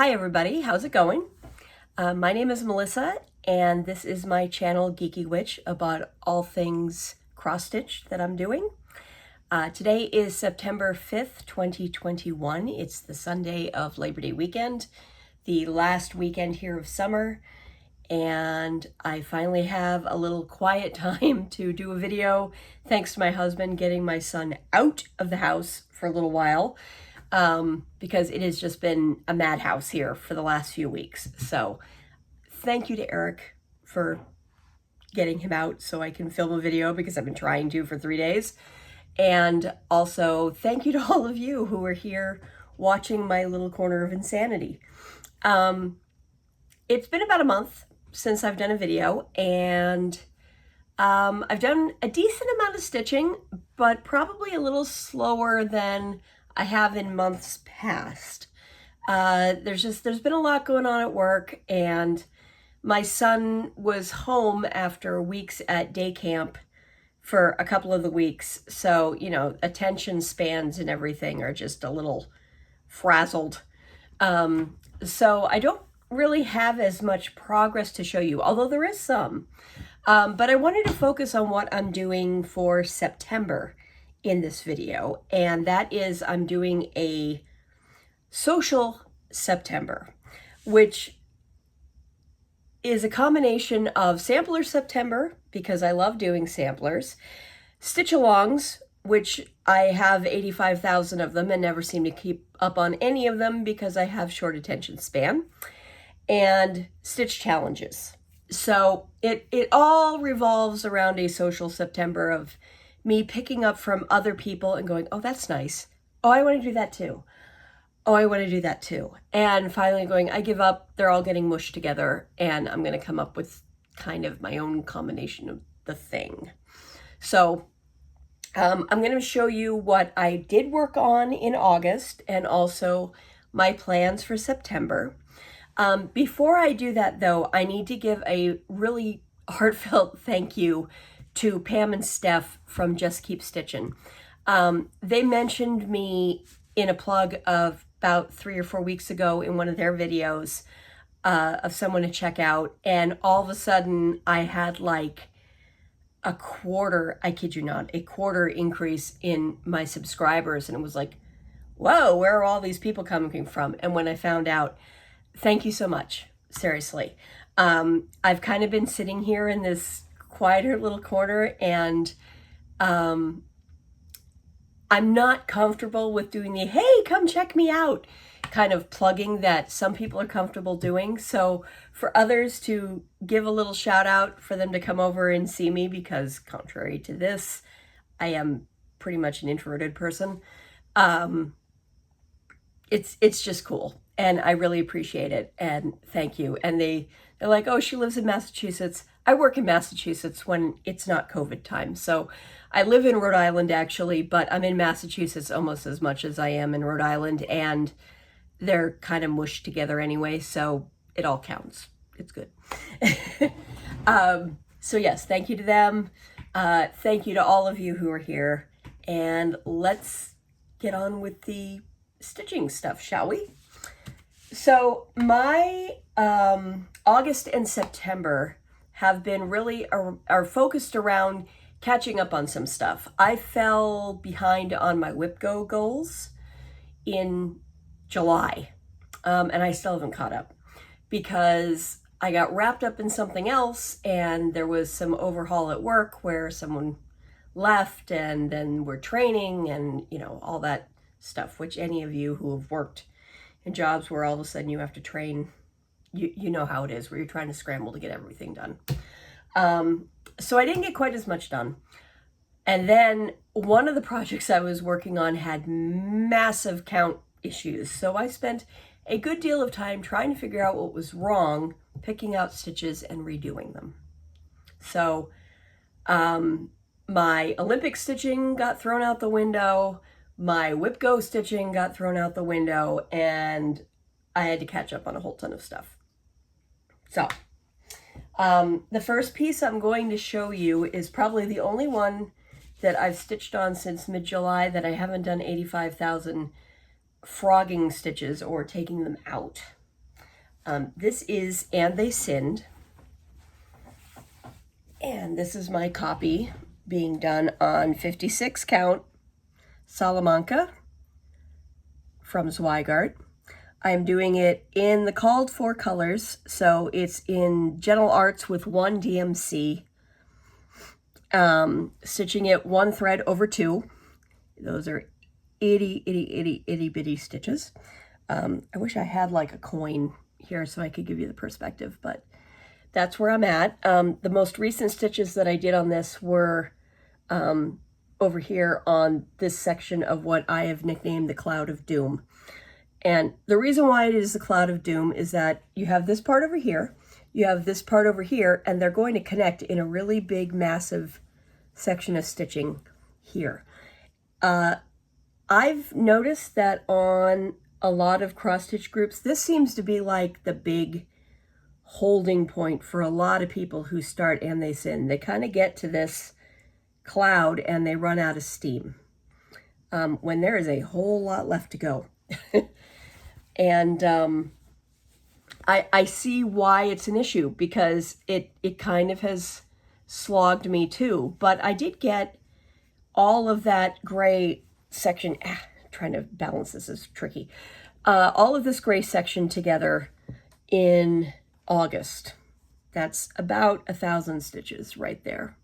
Hi everybody, how's it going? My name is Melissa and this is my channel Geeky Witch about all things cross stitch that I'm doing. Today is September 5th, 2021. It's the Sunday of Labor Day weekend, the last weekend here of summer, and I finally have a little quiet time to do a video thanks to my husband getting my son out of the house for a little while. Because it has just been a madhouse here for the last few weeks. So thank you to Eric for getting him out so I can film a video, because I've been trying to for 3 days. And also thank you to all of you who are here watching my little corner of insanity. It's been about a month since I've done a video, and I've done a decent amount of stitching, but probably a little slower than I have in months past. There's been a lot going on at work, and my son was home after weeks at day camp for a couple of the weeks. So, you know, attention spans and everything are just a little frazzled. So I don't really have as much progress to show you, although there is some. But I wanted to focus on what I'm doing for September in this video, and that is I'm doing a social September, which is a combination of sampler September, because I love doing samplers, stitch alongs, which I have 85,000 of them and never seem to keep up on any of them because I have short attention span, and stitch challenges. So it all revolves around a social September of me picking up from other people and going, oh, that's nice. Oh, I want to do that too. Oh, I want to do that too. And finally going, I give up. They're all getting mushed together, and I'm going to come up with kind of my own combination of the thing. So I'm going to show you what I did work on in August and also my plans for September. Before I do that, though, I need to give a really heartfelt thank you to Pam and Steph from Just Keep Stitching. They mentioned me in a plug of about 3 or 4 weeks ago in one of their videos of someone to check out, and all of a sudden I had like a quarter, I kid you not, a quarter increase in my subscribers, and it was like, whoa, where are all these people coming from? And when I found out, thank you so much, seriously. I've kind of been sitting here in this quieter little corner, and I'm not comfortable with doing the hey, come check me out kind of plugging that some people are comfortable doing. So for others to give a little shout out for them to come over and see me, because contrary to this, I am pretty much an introverted person. It's just cool, and I really appreciate it, and thank you. And they're like, oh, she lives in Massachusetts. I work in Massachusetts when it's not COVID time. So I live in Rhode Island actually, but I'm in Massachusetts almost as much as I am in Rhode Island, and they're kind of mushed together anyway, so it all counts. It's good. So yes, thank you to them. Thank you to all of you who are here, and let's get on with the stitching stuff, shall we? So my August and September have been really are focused around catching up on some stuff. I fell behind on my Whip Go goals in July, and I still haven't caught up because I got wrapped up in something else, and there was some overhaul at work where someone left, and then we're training, and you know, all that stuff, which any of you who have worked in jobs where all of a sudden you have to train, you know how it is, where you're trying to scramble to get everything done. So I didn't get quite as much done. And then one of the projects I was working on had massive count issues. So I spent a good deal of time trying to figure out what was wrong, picking out stitches and redoing them. So my Olympic stitching got thrown out the window, my Whip Go stitching got thrown out the window, and I had to catch up on a whole ton of stuff. So the first piece I'm going to show you is probably the only one that I've stitched on since mid-July that I haven't done 85,000 frogging stitches or taking them out. This is And They Sinned. And this is my copy being done on 56 count Salamanca from Zweigart. I'm doing it in the called for colors, so it's in Gentle Arts with 1 DMC, stitching it 1 thread over 2. Those are itty bitty stitches. I wish I had like a coin here so I could give you the perspective, but that's where I'm at. The most recent stitches that I did on this were over here on this section of what I have nicknamed the Cloud of Doom. And the reason why it is the Cloud of Doom is that you have this part over here, you have this part over here, and they're going to connect in a really big, massive section of stitching here. I've noticed that on a lot of cross-stitch groups, this seems to be like the big holding point for a lot of people who start And They Sin. They kind of get to this cloud and they run out of steam when there is a whole lot left to go. And I see why it's an issue, because it kind of has slogged me too. But I did get all of that gray section, trying to balance this is tricky, all of this gray section together in August. That's about 1,000 stitches right there.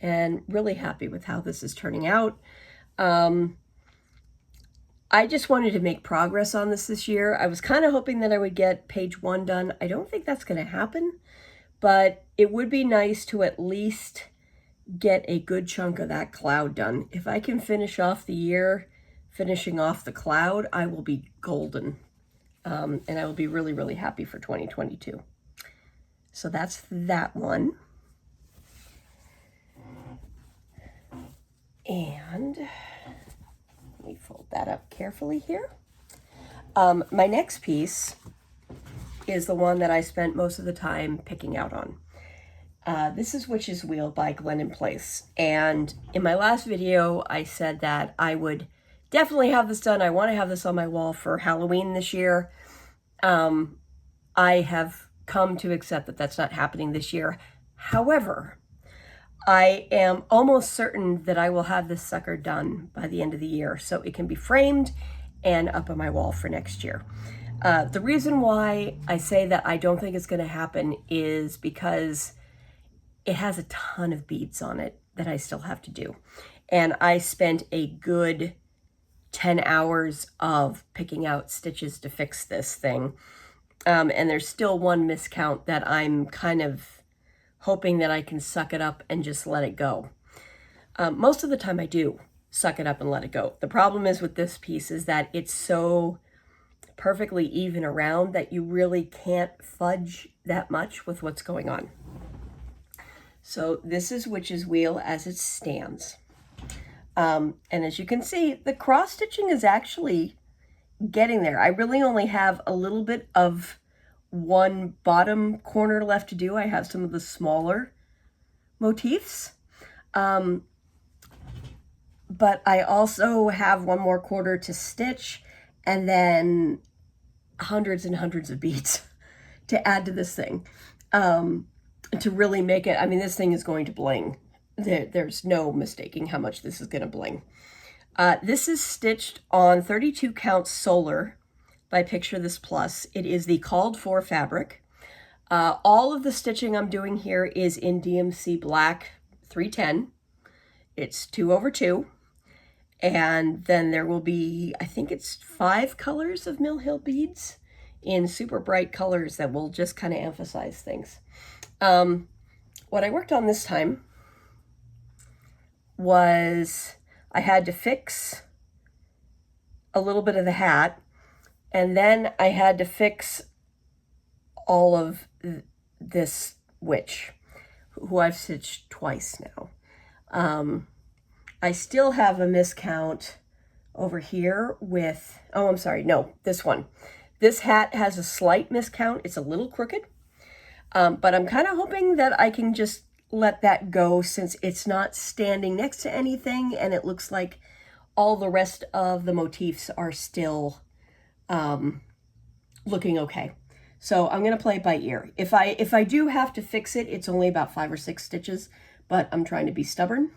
And really happy with how this is turning out. I just wanted to make progress on this year. I was kind of hoping that I would get page 1 done. I don't think that's going to happen, but it would be nice to at least get a good chunk of that cloud done. If I can finish off the year finishing off the cloud, I will be golden. And I will be really, really happy for 2022. So that's that one. And let me fold that up carefully here. My next piece is the one that I spent most of the time picking out on. This is Witch's Wheel by Glen & Place. And in my last video, I said that I would definitely have this done. I want to have this on my wall for Halloween this year. I have come to accept that that's not happening this year. However, I am almost certain that I will have this sucker done by the end of the year, so it can be framed and up on my wall for next year. The reason why I say that I don't think it's going to happen is because it has a ton of beads on it that I still have to do. And I spent a good 10 hours of picking out stitches to fix this thing. And there's still one miscount that I'm kind of hoping that I can suck it up and just let it go. Most of the time I do suck it up and let it go. The problem is with this piece is that it's so perfectly even around that you really can't fudge that much with what's going on. So this is Witch's Wheel as it stands. And as you can see, the cross stitching is actually getting there. I really only have a little bit of one bottom corner left to do. I have some of the smaller motifs. But I also have one more quarter to stitch and then hundreds and hundreds of beads to add to this thing. To really make it, I mean, this thing is going to bling. There's no mistaking how much this is going to bling. This is stitched on 32 count Solar by Picture This Plus. It is the called for fabric. All of the stitching I'm doing here is in DMC Black 310. It's 2/2. And then there will be, I think it's 5 colors of Mill Hill beads in super bright colors that will just kind of emphasize things. What I worked on this time was I had to fix a little bit of the hat, and then I had to fix all of this witch, who I've stitched twice now. I still have a miscount over here with, oh, I'm sorry, no, this one. This hat has a slight miscount. It's a little crooked, but I'm kind of hoping that I can just let that go since it's not standing next to anything and it looks like all the rest of the motifs are still looking okay. So I'm going to play it by ear. If I do have to fix it, it's only about 5 or 6 stitches, but I'm trying to be stubborn.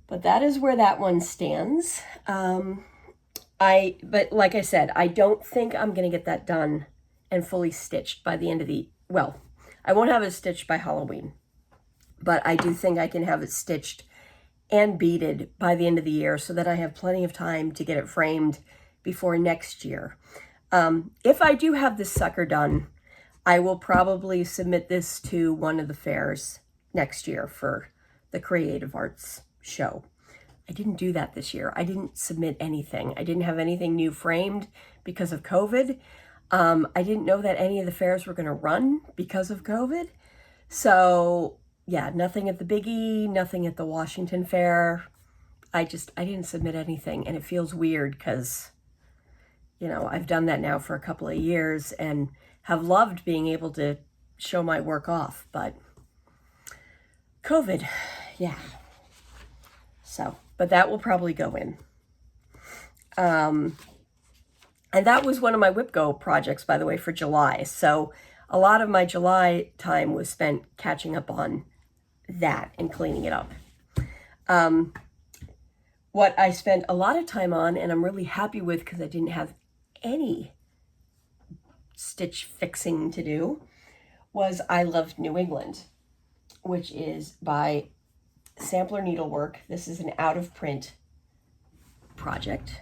But that is where that one stands. But like I said, I don't think I'm going to get that done and fully stitched by the end of the, well, I won't have it stitched by Halloween, but I do think I can have it stitched and beaded by the end of the year so that I have plenty of time to get it framed before next year. If I do have this sucker done, I will probably submit this to one of the fairs next year for the Creative Arts show. I didn't do that this year. I didn't submit anything. I didn't have anything new framed because of COVID. I didn't know that any of the fairs were going to run because of COVID. So yeah, nothing at the Biggie, nothing at the Washington Fair. I didn't submit anything, and it feels weird because, you know, I've done that now for a couple of years and have loved being able to show my work off, but COVID, yeah. So, but that will probably go in. And that was one of my Whip Go projects, by the way, for July. So a lot of my July time was spent catching up on that and cleaning it up. What I spent a lot of time on, and I'm really happy with because I didn't have any stitch fixing to do, was I Loved New England, which is by Sampler Needlework. This is an out of print project.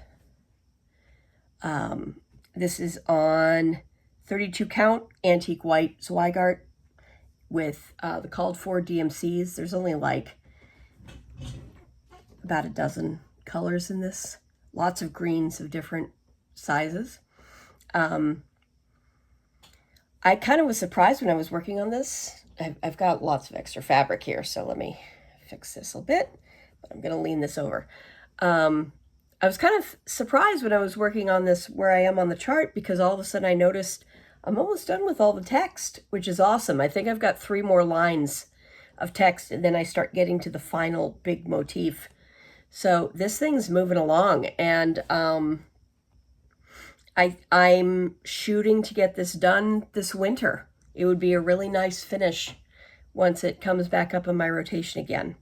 This is on 32 count antique white Zweigart with the called for DMCs. There's only like about a dozen colors in this. Lots of greens of different sizes. I kind of was surprised when I was working on this. I've got lots of extra fabric here, so let me fix this a bit. But I'm going to lean this over. I was kind of surprised when I was working on this where I am on the chart, because all of a sudden I noticed I'm almost done with all the text, which is awesome. I think I've got 3 more lines of text, and then I start getting to the final big motif. So this thing's moving along, and I'm shooting to get this done this winter. It would be a really nice finish once it comes back up in my rotation again.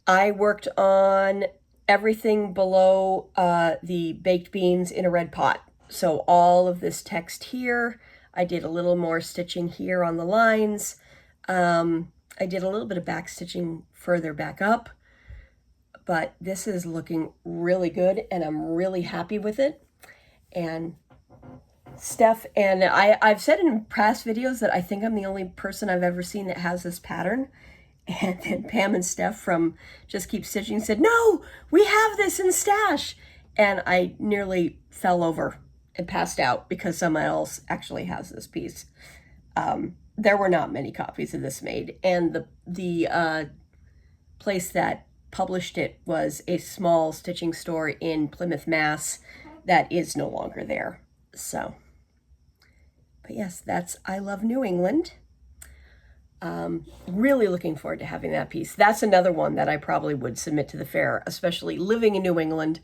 I worked on everything below the baked beans in a red pot. So all of this text here, I did a little more stitching here on the lines. I did a little bit of back stitching further back up, but this is looking really good and I'm really happy with it. And Steph, and I've said in past videos that I think I'm the only person I've ever seen that has this pattern. And then Pam and Steph from Just Keep Stitching said, "No, we have this in stash." And I nearly fell over and passed out because someone else actually has this piece. There were not many copies of this made. And the place that published it was a small stitching store in Plymouth, Mass. That is no longer there. So, but yes, that's I Love New England. Really looking forward to having that piece. That's another one that I probably would submit to the fair, especially living in New England.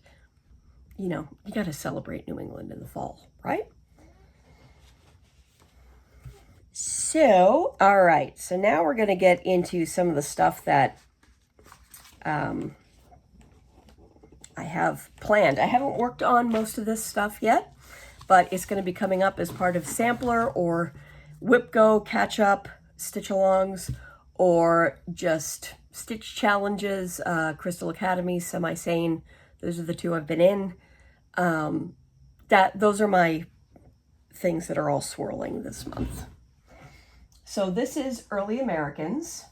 You know, you got to celebrate New England in the fall, right? So, all right. So now we're going to get into some of the stuff that I have planned. I haven't worked on most of this stuff yet, but it's going to be coming up as part of Sampler or Whip Go Catch Up stitch-alongs, or just stitch challenges, Crystal Academy, Semi-Sane. Those are the 2 I've been in. Those are my things that are all swirling this month. So this is Early Americans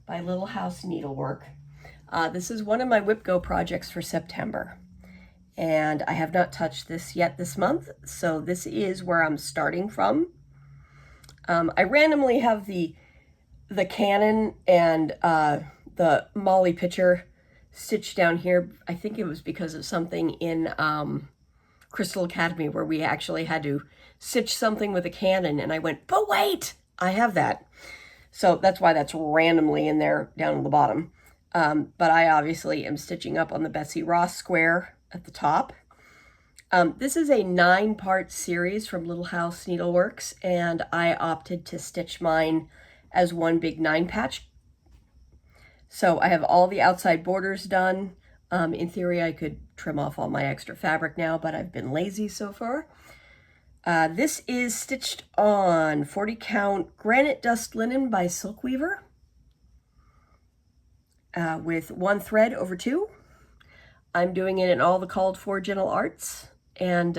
by Little House Needlework. This is one of my Whip Go projects for September. And I have not touched this yet this month, so this is where I'm starting from. I randomly have the Canon and the Molly Pitcher stitched down here. I think it was because of something in Crystal Academy where we actually had to stitch something with a Canon, and I went, but wait, I have that. So that's why that's randomly in there down at the bottom. But I obviously am stitching up on the Betsy Ross square at the top. This is a 9-part series from Little House Needleworks, and I opted to stitch mine as one big 9-patch. So I have all the outside borders done. In theory, I could trim off all my extra fabric now, but I've been lazy so far. This is stitched on 40 count granite dust linen by Silk Weaver with 1 thread over 2. I'm doing it in all the called for gentle arts, and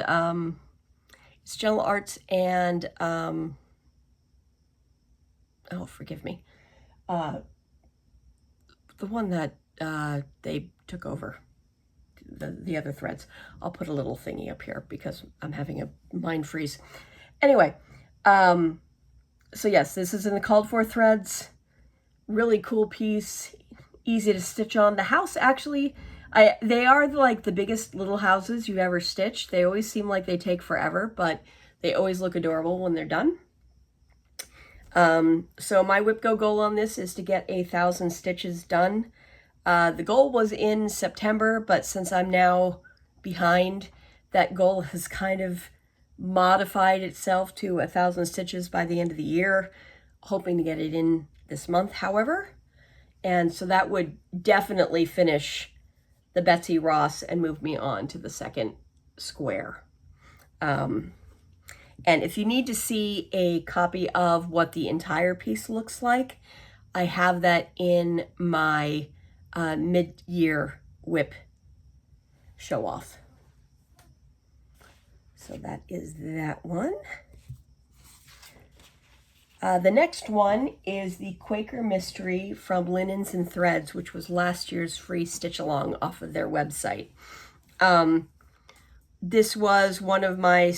it's gentle arts and oh, forgive me, the one that they took over, the other threads. I'll put a little thingy up here because I'm having a mind freeze. Anyway, so yes, this is in the called for threads. Really cool piece, easy to stitch on. The house actually, they are like the biggest little houses you've ever stitched. They always seem like they take forever, but they always look adorable when they're done. So my whip go goal on this is to get 1,000 stitches done. The goal was in September, but since I'm now behind, that goal has kind of modified itself to 1,000 stitches by the end of the year, hoping to get it in this month, however. And so that would definitely finish the Betsy Ross and move me on to the second square. And if you need to see a copy of what the entire piece looks like, I have that in my mid-year whip show off. So that is that one. The next one is the Quaker Mystery from Linens and Threads, which was last year's free stitch along off of their website. This was one of my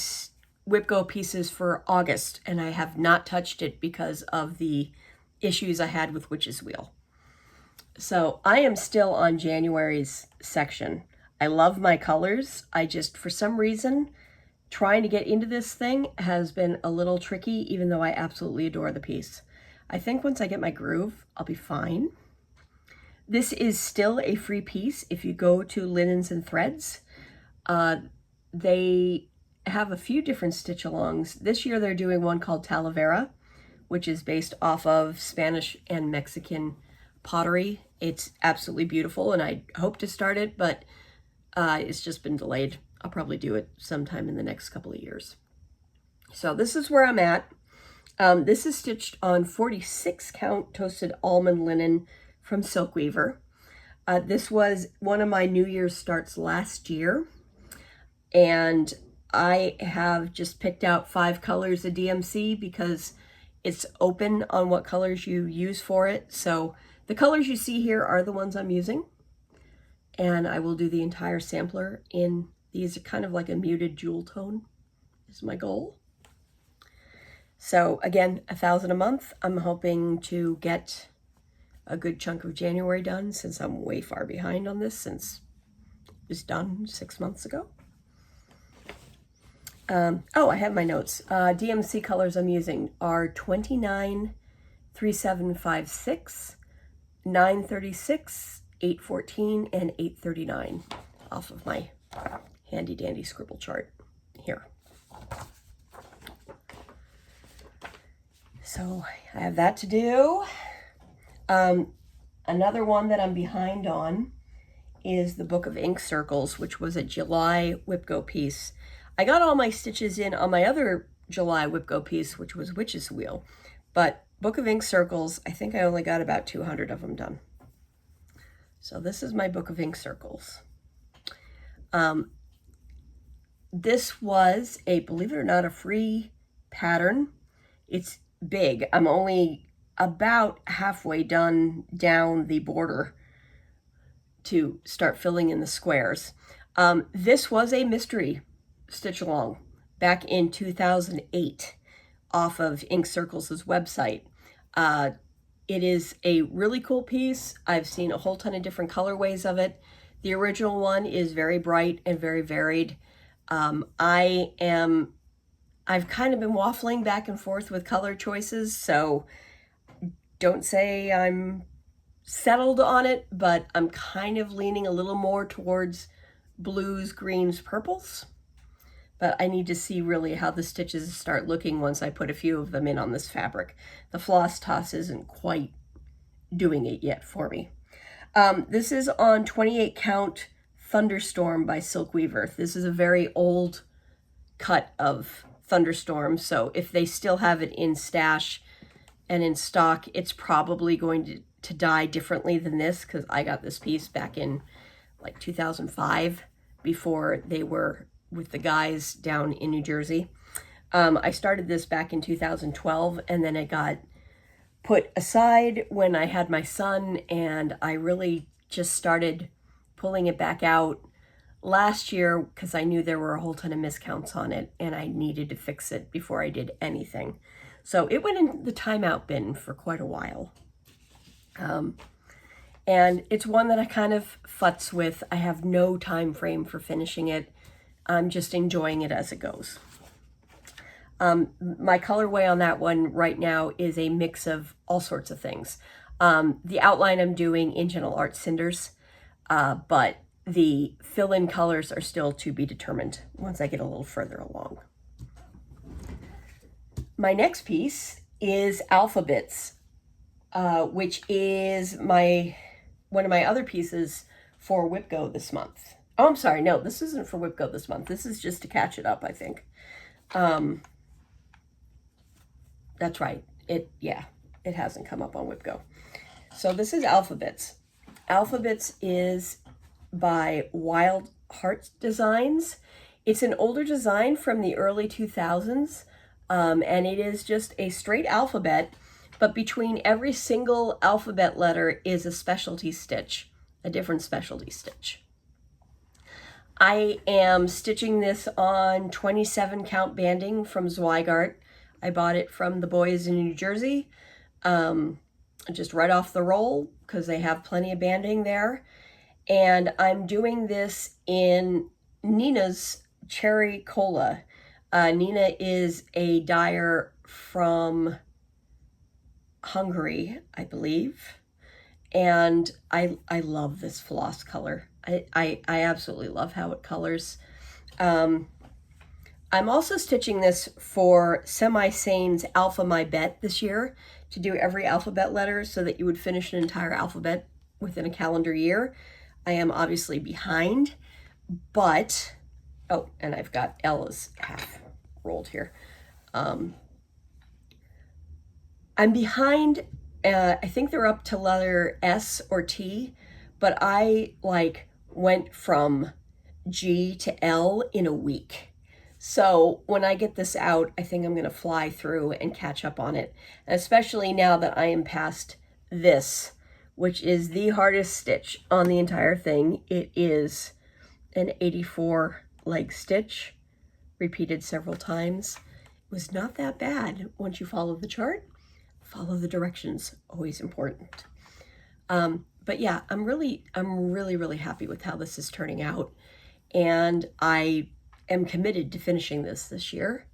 whip go pieces for August, and I have not touched it because of the issues I had with Witch's Wheel. So I am still on January's section. I love my colors. I just, for some reason, trying to get into this thing has been a little tricky, even though I absolutely adore the piece. I think once I get my groove, I'll be fine. This is still a free piece if you go to Linens and Threads. They have a few different stitch alongs. This year they're doing one called Talavera, which is based off of Spanish and Mexican pottery. It's absolutely beautiful, and I hope to start it, but it's just been delayed. I'll probably do it sometime in the next couple of years. So this is where I'm at. This is stitched on 46 count toasted almond linen from Silk Weaver. This was one of my New Year's starts last year, and I have just picked out 5 colors of DMC because it's open on what colors you use for it. So the colors you see here are the ones I'm using, and I will do the entire sampler in these. Are kind of like a muted jewel tone is my goal. So again, 1,000 a month. I'm hoping to get a good chunk of January done, since I'm way far behind on this, since it was done 6 months ago. Oh, I have my notes. DMC colors I'm using are 29, 3756, 936, 814, and 839 off of my handy dandy scribble chart here. So I have that to do. Another one that I'm behind on is the Book of Ink Circles, which was a July whip go piece. I got all my stitches in on my other July whip go piece, which was Witch's Wheel, but Book of Ink Circles, I think I only got about 200 of them done. So this is my Book of Ink Circles. This was a, believe it or not, a free pattern. It's big. I'm only about halfway done down the border to start filling in the squares. This was a mystery stitch along back in 2008 off of Ink Circles' website. It is a really cool piece. I've seen a whole ton of different colorways of it. The original one is very bright and very varied. I've kind of been waffling back and forth with color choices, so don't say I'm settled on it, but I'm kind of leaning a little more towards blues, greens, purples. but I need to see really how the stitches start looking once I put a few of them in on this fabric. The floss toss isn't quite doing it yet for me. This is on 28 count Thunderstorm by Silk Weaver. This is a very old cut of Thunderstorm, so if they still have it in stash and in stock, it's probably going to dye differently than this, because I got this piece back in like 2005 before they were with the guys down in New Jersey. I started this back in 2012, and then it got put aside when I had my son, and I really just started pulling it back out last year because I knew there were a whole ton of miscounts on it and I needed to fix it before I did anything. So it went in the timeout bin for quite a while. And it's one that I kind of futz with. I have no time frame for finishing it. I'm just enjoying it as it goes. My colorway on that one right now is a mix of all sorts of things. The outline I'm doing in Gentle Art Cinders, but the fill-in colors are still to be determined once I get a little further along. My next piece is Alphabets, which is one of my other pieces for WhipGo this month. Oh, I'm sorry, no, this isn't for WhipGo this month. This is just to catch it up, I think. That's right. It hasn't come up on WhipGo. So this is Alphabets. Alphabets is by Wild Heart Designs. It's an older design from the early 2000s, and it is just a straight alphabet, but between every single alphabet letter is a specialty stitch, a different specialty stitch. I am stitching this on 27 count banding from Zweigart. I bought it from the boys in New Jersey, just right off the roll because they have plenty of banding there. And I'm doing this in Nina's Cherry Cola. Nina is a dyer from Hungary, I believe. And I love this floss color. I absolutely love how it colors. I'm also stitching this for Semi-Sane's Alpha My Bet this year, to do every alphabet letter so that you would finish an entire alphabet within a calendar year. I am obviously behind, but, oh, and I've got L is half rolled here. I'm behind, I think they're up to letter S or T, but I went from G to L in a week. So when I get this out, I think I'm going to fly through and catch up on it, and especially now that I am past this, which is the hardest stitch on the entire thing. It is an 84 leg stitch, repeated several times. It was not that bad once you follow the chart. Follow the directions, always important. But yeah, I'm really happy with how this is turning out, and I am committed to finishing this year.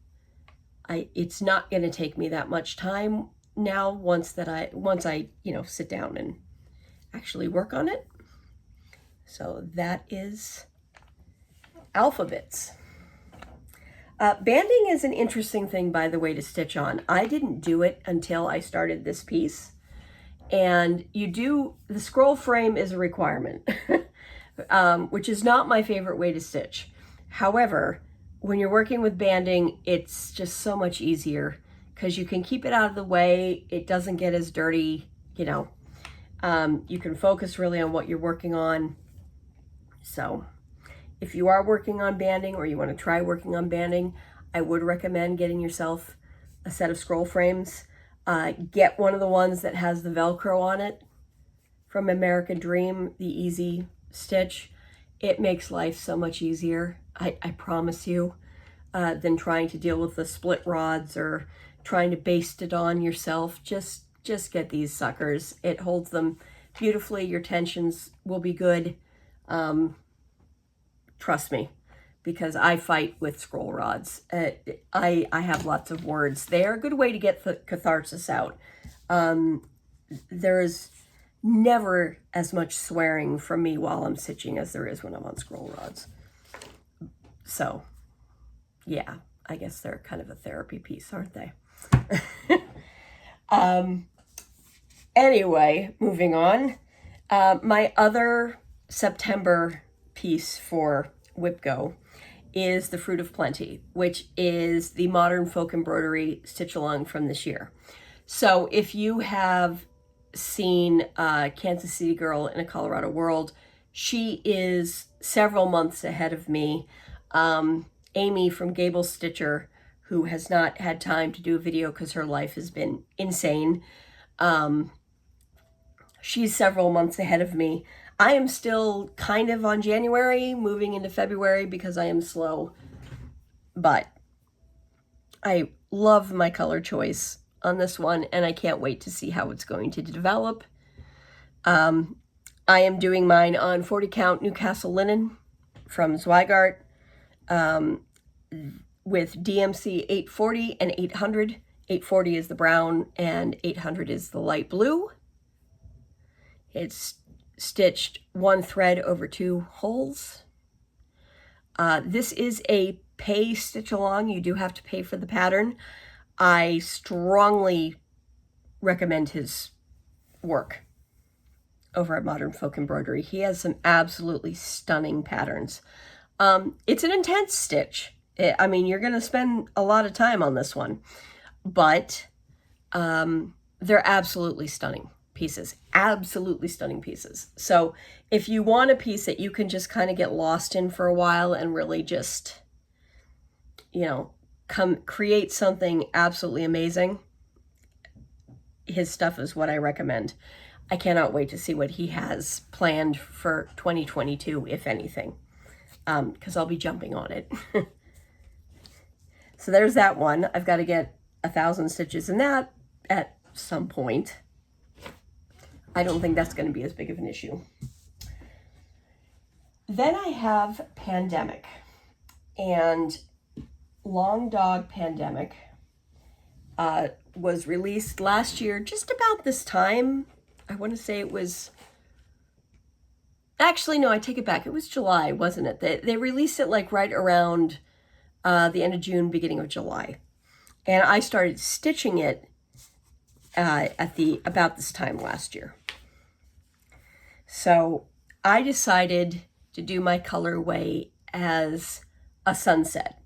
It's not going to take me that much time now once I sit down and actually work on it. So that is Alphabets. Banding is an interesting thing, by the way, to stitch on. I didn't do it until I started this piece, and the scroll frame is a requirement, which is not my favorite way to stitch. However, when you're working with banding, it's just so much easier because you can keep it out of the way. It doesn't get as dirty, you can focus really on what you're working on. So if you are working on banding, or you want to try working on banding, I would recommend getting yourself a set of scroll frames. Get one of the ones that has the Velcro on it from American Dream, the Easy Stitch. It makes life so much easier, I promise you, than trying to deal with the split rods or trying to baste it on yourself. Just get these suckers. It holds them beautifully. Your tensions will be good. Trust me, because I fight with scroll rods. I have lots of words. They are a good way to get the catharsis out. There's never as much swearing from me while I'm stitching as there is when I'm on scroll rods. So yeah, I guess they're kind of a therapy piece, aren't they? Anyway, moving on. My other September piece for WhipGo is the Fruit of Plenty, which is the Modern Folk Embroidery stitch along from this year. So if you have seen Kansas City Girl in a Colorado World, she is several months ahead of me. Amy from Gable Stitcher, who has not had time to do a video because her life has been insane, she's several months ahead of me. I am still kind of on January, moving into February because I am slow. But I love my color choice on this one, and I can't wait to see how it's going to develop. I am doing mine on 40 count Newcastle linen from Zweigart with DMC 840 and 800. 840 is the brown and 800 is the light blue. It's stitched one thread over 2 holes. This is a pay stitch along. You do have to pay for the pattern. I strongly recommend his work over at Modern Folk Embroidery. He has some absolutely stunning patterns. It's an intense stitch. I mean, you're going to spend a lot of time on this one, but they're absolutely stunning pieces, absolutely stunning pieces. So if you want a piece that you can just kind of get lost in for a while and really just, you know, create something absolutely amazing, his stuff is what I recommend. I cannot wait to see what he has planned for 2022, if anything, because I'll be jumping on it. So there's that one. I've got to get 1,000 stitches in that at some point. I don't think that's going to be as big of an issue. Then I have Pandemic, and Long Dog Pandemic was released last year, just about this time. I want to say it was, actually, no, I take it back. It was July, wasn't it? They released it like right around the end of June, beginning of July. And I started stitching it about this time last year. So I decided to do my colorway as a sunset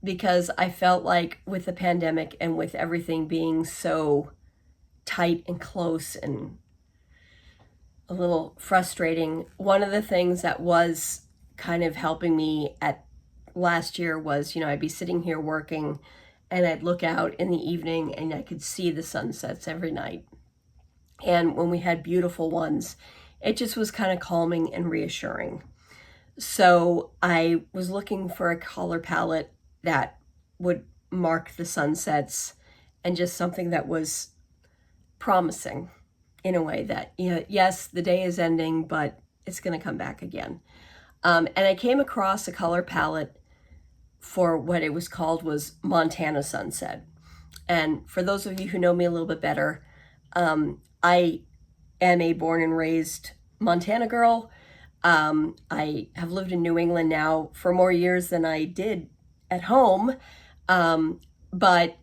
because I felt like with the pandemic and with everything being so tight and close and a little frustrating, one of the things that was kind of helping me at last year was, you know, I'd be sitting here working and I'd look out in the evening and I could see the sunsets every night. And when we had beautiful ones, it just was kind of calming and reassuring. So I was looking for a color palette that would mark the sunsets and just something that was promising in a way that, you know, yes, the day is ending, but it's going to come back again. And I came across a color palette for what it was called was Montana Sunset. And for those of you who know me a little bit better, I am a born and raised Montana girl. I have lived in New England now for more years than I did at home. But,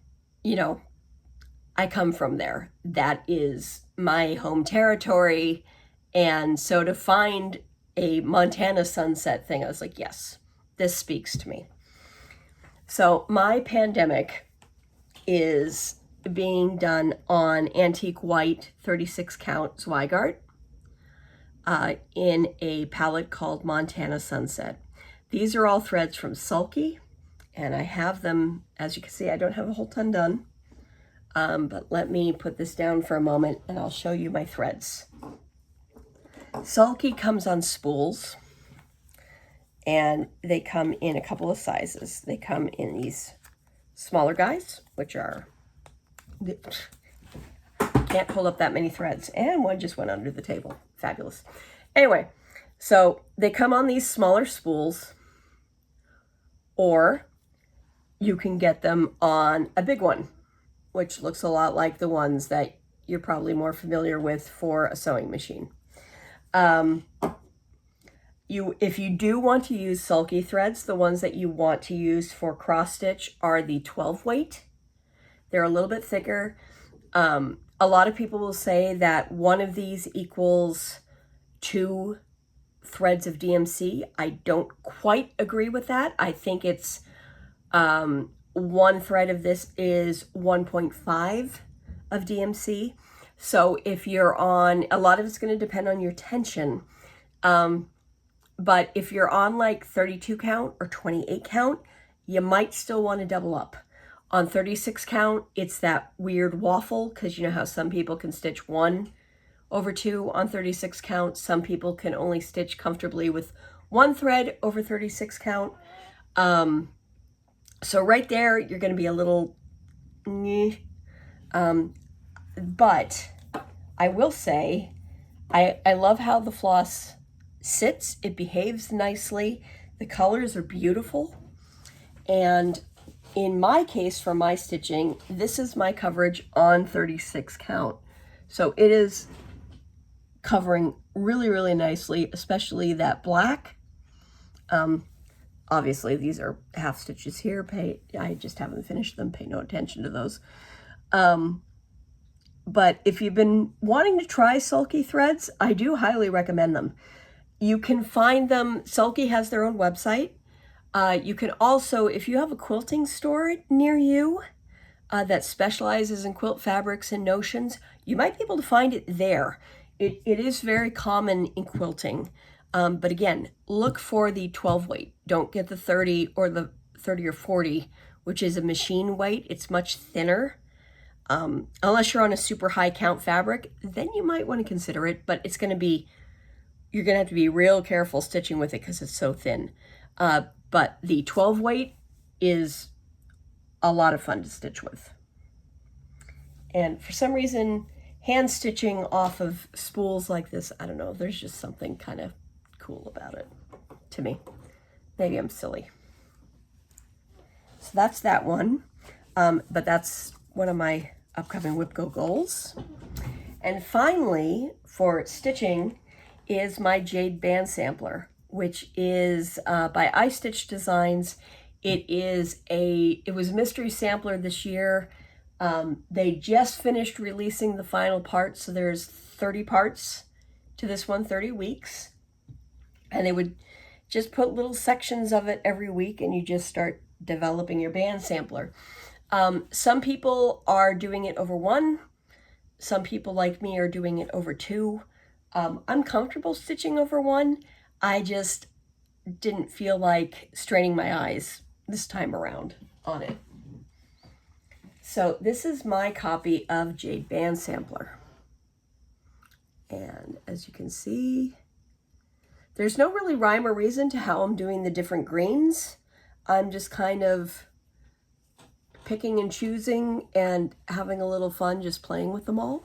you know, I come from there. That is my home territory. And so to find a Montana sunset thing, I was like, yes, this speaks to me. So my Pandemic is being done on antique white 36 count Zweigart in a palette called Montana Sunset. These are all threads from Sulky, and I have them, as you can see, I don't have a whole ton done, but let me put this down for a moment and I'll show you my threads. Sulky comes on spools, and they come in a couple of sizes. They come in these smaller guys, which are, can't hold up that many threads, and one just went under the table. Fabulous. Anyway, so they come on these smaller spools, or you can get them on a big one, which looks a lot like the ones that you're probably more familiar with for a sewing machine. If you do want to use sulky threads, the ones that you want to use for cross stitch are the 12 weight. They're a little bit thicker. A lot of people will say that one of these equals 2 threads of DMC. I don't quite agree with that. I think it's 1 thread of this is 1.5 of DMC. So if you're on, a lot of it's going to depend on your tension. But if you're on like 32 count or 28 count, you might still want to double up. On 36 count, it's that weird waffle, because you know how some people can stitch 1/2 on 36 count. Some people can only stitch comfortably with 1 thread over 36 count. So right there, you're going to be a little, but I will say, I love how the floss sits. It behaves nicely. The colors are beautiful. And in my case, for my stitching, this is my coverage on 36 count. So it is covering really, really nicely, especially that black. Obviously, these are half stitches here. I just haven't finished them. Pay no attention to those. But if you've been wanting to try sulky threads, I do highly recommend them. You can find them, Sulky has their own website. You can also, if you have a quilting store near you that specializes in quilt fabrics and notions, you might be able to find it there. It is very common in quilting. But again, look for the 12 weight. Don't get the 30 or the 30 or 40, which is a machine weight. It's much thinner. Unless you're on a super high count fabric, then you might want to consider it, but it's going to be, you're going to have to be real careful stitching with it because it's so thin. But the 12 weight is a lot of fun to stitch with. And for some reason, hand stitching off of spools like this, I don't know, there's just something kind of cool about it to me. Maybe I'm silly. So that's that one. But that's one of my upcoming WIPGO goals. And finally, for stitching, is my Jade band sampler, which is by iStitch Designs. It was a mystery sampler this year. They just finished releasing the final parts, so there's 30 parts to this one, 30 weeks. And they would just put little sections of it every week, and you just start developing your band sampler. Some people are doing it over 1. Some people like me are doing it over 2. I'm comfortable stitching over 1. I just didn't feel like straining my eyes this time around on it. So this is my copy of Jade band sampler. And as you can see, there's no really rhyme or reason to how I'm doing the different greens. I'm just kind of picking and choosing and having a little fun just playing with them all.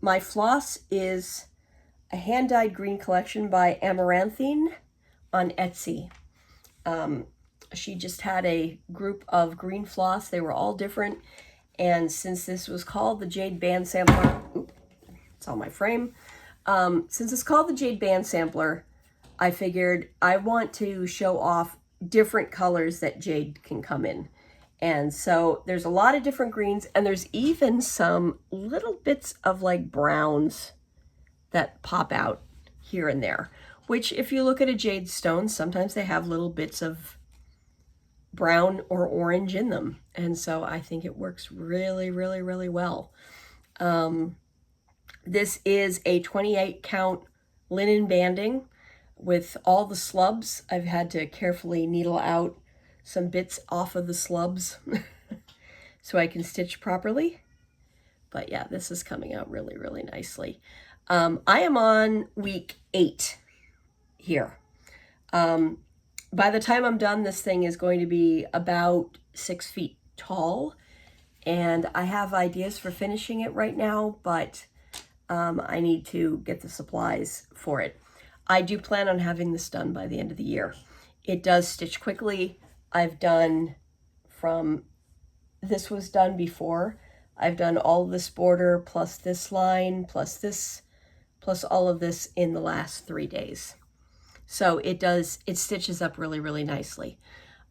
My floss is a hand-dyed green collection by Amaranthine on Etsy. She just had a group of green floss. They were all different. And since this was called the Jade band sampler, it's on my frame. Since it's called the Jade band sampler, I figured I want to show off different colors that Jade can come in. And so there's a lot of different greens, and there's even some little bits of like browns that pop out here and there, which if you look at a jade stone, sometimes they have little bits of brown or orange in them. And so I think it works really, really, really well. This is a 28 count linen banding with all the slubs. I've had to carefully needle out some bits off of the slubs so I can stitch properly. But yeah, this is coming out really, really nicely. I am on week 8 here. By the time I'm done, this thing is going to be about 6 feet tall, and I have ideas for finishing it right now, but I need to get the supplies for it. I do plan on having this done by the end of the year. It does stitch quickly. I've done this was done before. I've done all of this border plus this line plus this plus all of this in the last 3 days. So it stitches up really, really nicely.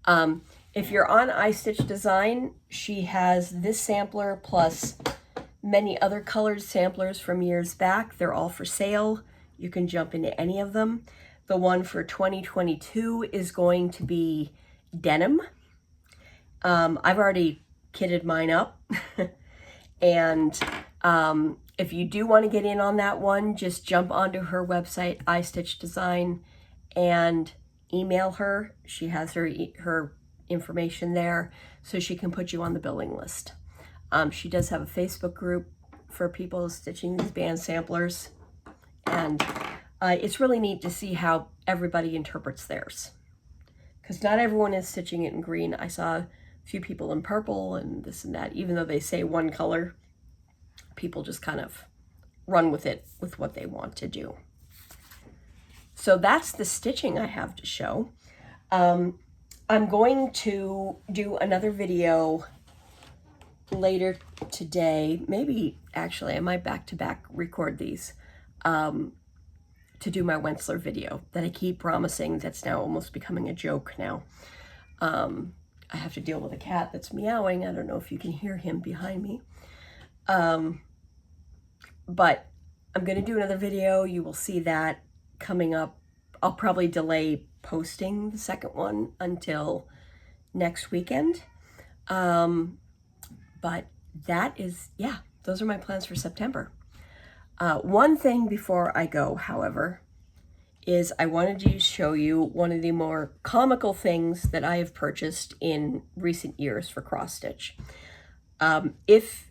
If you're on iStitch Design, she has this sampler plus many other colored samplers from years back. They're all for sale. You can jump into any of them. The one for 2022 is going to be denim. I've already kitted mine up. And if you do want to get in on that one, just jump onto her website, iStitch Design, and email her. She has her information there, so she can put you on the billing list. She does have a Facebook group for people stitching these band samplers, and it's really neat to see how everybody interprets theirs, because not everyone is stitching it in green. I saw a few people in purple and this and that. Even though they say one color, people just kind of run with it with what they want to do. So that's the stitching I have to show. I'm going to do another video later today. Maybe, actually, I might back-to-back record these to do my Wentzler video that I keep promising. That's now almost becoming a joke now. I have to deal with a cat that's meowing. I don't know if you can hear him behind me. But I'm going to do another video. You will see that coming up. I'll probably delay posting the second one until next weekend. But that is, yeah, those are my plans for September. One thing before I go, however, is I wanted to show you one of the more comical things that I have purchased in recent years for cross stitch. If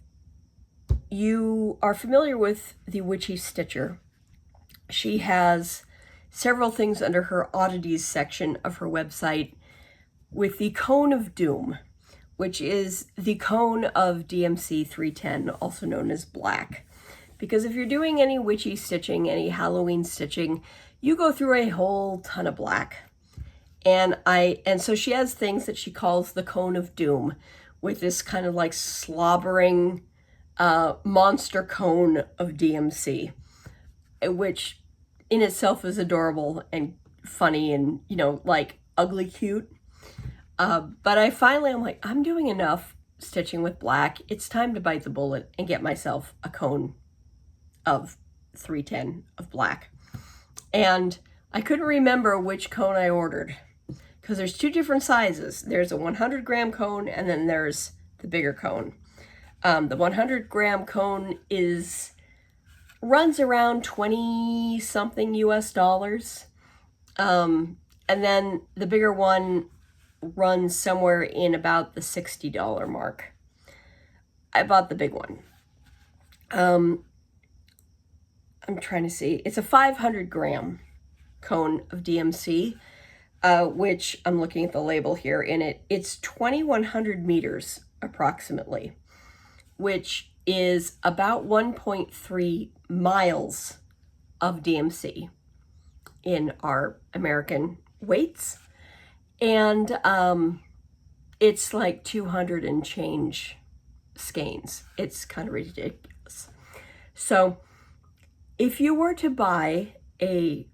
you are familiar with the Witchy Stitcher, she has several things under her oddities section of her website with the Cone of Doom, which is the cone of DMC 310, also known as black. Because if you're doing any witchy stitching, any Halloween stitching, you go through a whole ton of black. And so she has things that she calls the Cone of Doom, with this kind of like slobbering monster cone of DMC, which in itself is adorable and funny and, you know, like ugly cute. But I'm like, I'm doing enough stitching with black. It's time to bite the bullet and get myself a cone of 310 of black. And I couldn't remember which cone I ordered, because there's two different sizes. There's a 100-gram cone, and then there's the bigger cone. The 100-gram cone runs around 20-something US. And then the bigger one runs somewhere in about the $60 mark. I bought the big one. I'm trying to see. It's a 500-gram cone of DMC, which I'm looking at the label here in it. It's 2,100 meters approximately, which is about 1.3 miles of DMC in our American weights. And it's like 200 and change skeins. It's kind of ridiculous. So if you were to buy a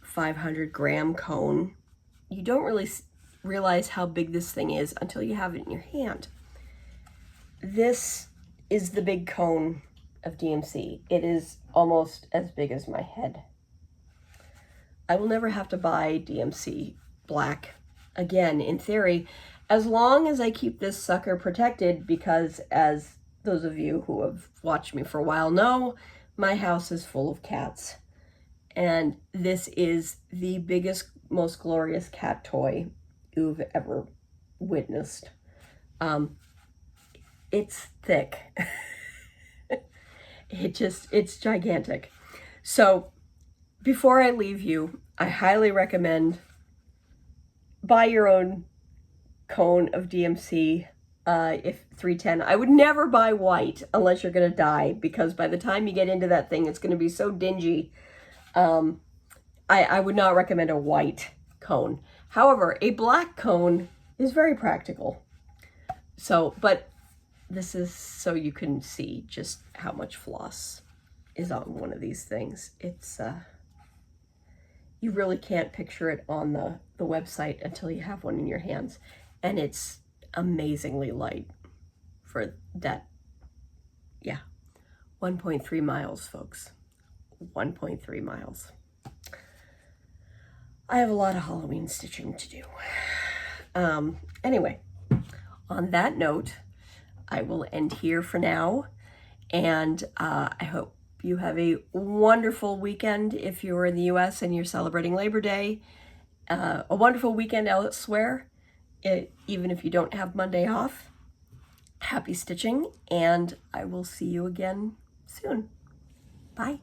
500-gram cone, you don't really realize how big this thing is until you have it in your hand. This is the big cone of DMC. It is almost as big as my head. I will never have to buy DMC black again, in theory, as long as I keep this sucker protected, because as those of you who have watched me for a while know, my house is full of cats. And this is the biggest, most glorious cat toy you've ever witnessed. It's thick. It's gigantic. So before I leave you, I highly recommend buy your own cone of DMC if 310. I would never buy white unless you're going to die, because by the time you get into that thing, it's going to be so dingy. I would not recommend a white cone. However, a black cone is very practical. So, but this is so you can see just how much floss is on one of these things. It's you really can't picture it on the website until you have one in your hands. And it's amazingly light for that. Yeah, 1.3 miles, folks. 1.3 miles. I have a lot of Halloween stitching to do. Anyway, on that note, I will end here for now. And I hope you have a wonderful weekend if you're in the US and you're celebrating Labor Day. A wonderful weekend elsewhere, even if you don't have Monday off. Happy stitching, and I will see you again soon. Bye.